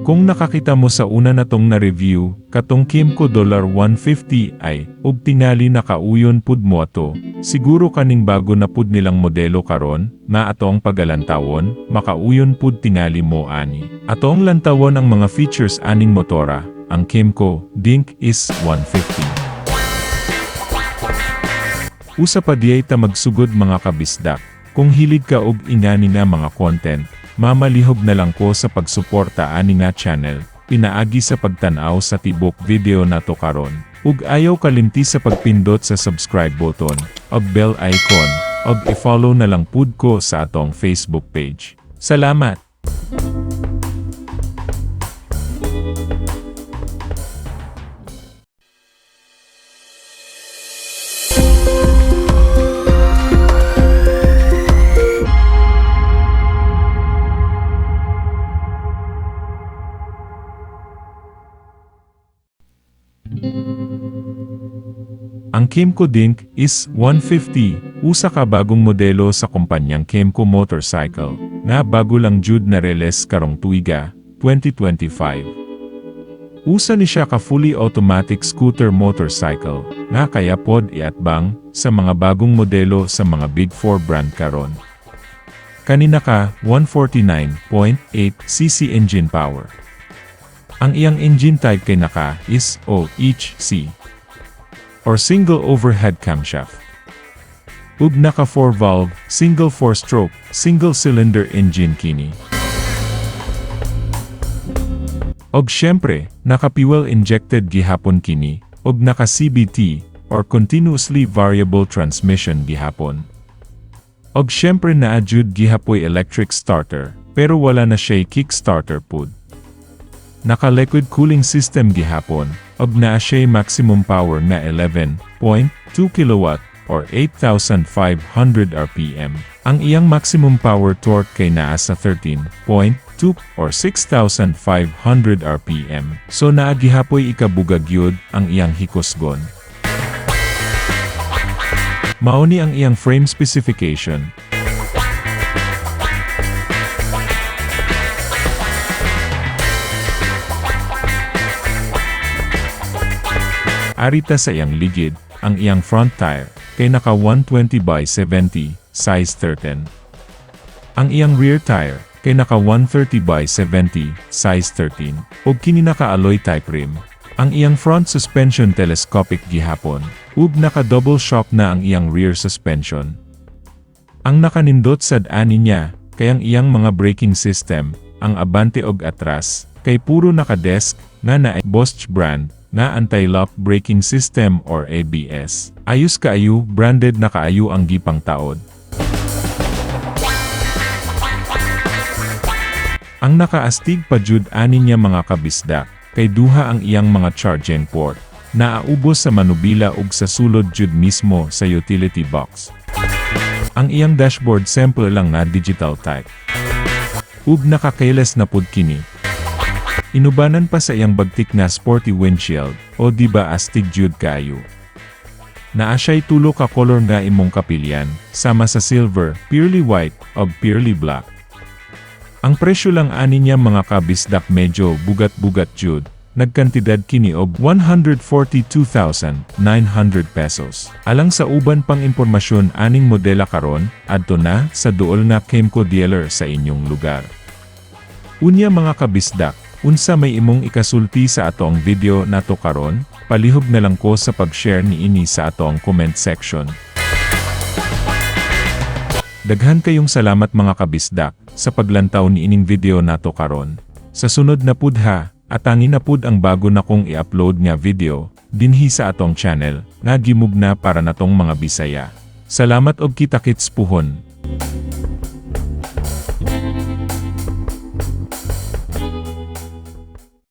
Kung nakakita mo sa una na tong na-review, katong Kymco $150 ay, ug tingali nakauyon pud mo ato, siguro kaning bago na pud nilang modelo karon, na atong pagalantawon, makauyon pud tingali mo ani. Atong lantawon ang mga features aning motora, ang Kymco Dink is 150. Usa pa diay ta magsugod mga kabisdak, kung hilig ka og ingani na mga content, mamalihog na lang ko sa pagsuporta ani nga channel, pinaagi sa pagtanaw sa tibok video nato karon. Ug ayaw kalimti sa pagpindot sa subscribe button, ug bell icon, ug i-follow na lang pud ko sa atong Facebook page. Salamat! Ang Kymco Dink is 150, usa ka bagong modelo sa kumpanyang Kymco Motorcycle, nga bago lang jud na release karong tuiga, 2025. Usa ni siya ka fully automatic scooter motorcycle, nga kaya pod iatbang sa mga bagong modelo sa mga Big 4 brand karon. Kanina ka 149.8cc engine power. Ang iyang engine type kay naka is OHC or single overhead camshaft. Ug naka 4-valve, single 4-stroke, single-cylinder engine kini. Og syempre, naka fuel-injected gihapon kini, ug naka CVT or continuously variable transmission gihapon. Og syempre naa jud gihapoy electric starter, pero wala na siya kickstarter pod. Naka liquid cooling system gihapon, ug naa siya maximum power na 11.2 kW or 8,500 RPM. Ang iyang maximum power torque kay naa sa 13.2 or 6,500 RPM. So naa gihapoy ikabugag yod ang iyang hikosgon. Mao ni ang iyang frame specification. Arita sa iyang ligid, ang iyang front tire, kay naka 120/70, size 13. Ang iyang rear tire, kay naka 130/70, size 13, ug kini naka alloy type rim. Ang iyang front suspension telescopic gihapon, ug naka double shock na ang iyang rear suspension. Ang nakanindot sad ani niya, kay ang iyang mga braking system, ang abante ug atras, kay puro naka-desk, nga na Bosch brand, na anti-lock braking system or ABS. Ayos kaayo, branded na kaayo ang gipang taod. Ang nakaastig pa jud ani niya mga kabisdak, kay duha ang iyang mga charging port, naaubos sa manubila ug sa sulod jud mismo sa utility box. Ang iyang dashboard simple lang na digital type. Ug naka-keyless na pud kini. Inubanan pa sa iyang bagtik na sporty windshield, o diba astig jud kayo. Naa siya'y tulo ka color nga imong kapilyan, sama sa silver, purely white, o purely black. Ang presyo lang ani niya mga kabisdak medyo bugat-bugat jud, nagkantidad kini og 142,900 pesos. Alang sa uban pang impormasyon aning modela karon, adto na sa duol nga Kymco dealer sa inyong lugar. Unya mga kabisdak, unsa may imong ikasulti sa atong video nato karon, palihog na lang ko sa pag-share niini sa atong comment section. Daghan kayong salamat mga kabisdak, sa paglantaw niining video nato karon. Sa sunod na pud ha, atangin na pud ang bago na kong i-upload nga video, dinhi sa atong channel, nga gimugna para natong mga Bisaya. Salamat og kita-kits puhon.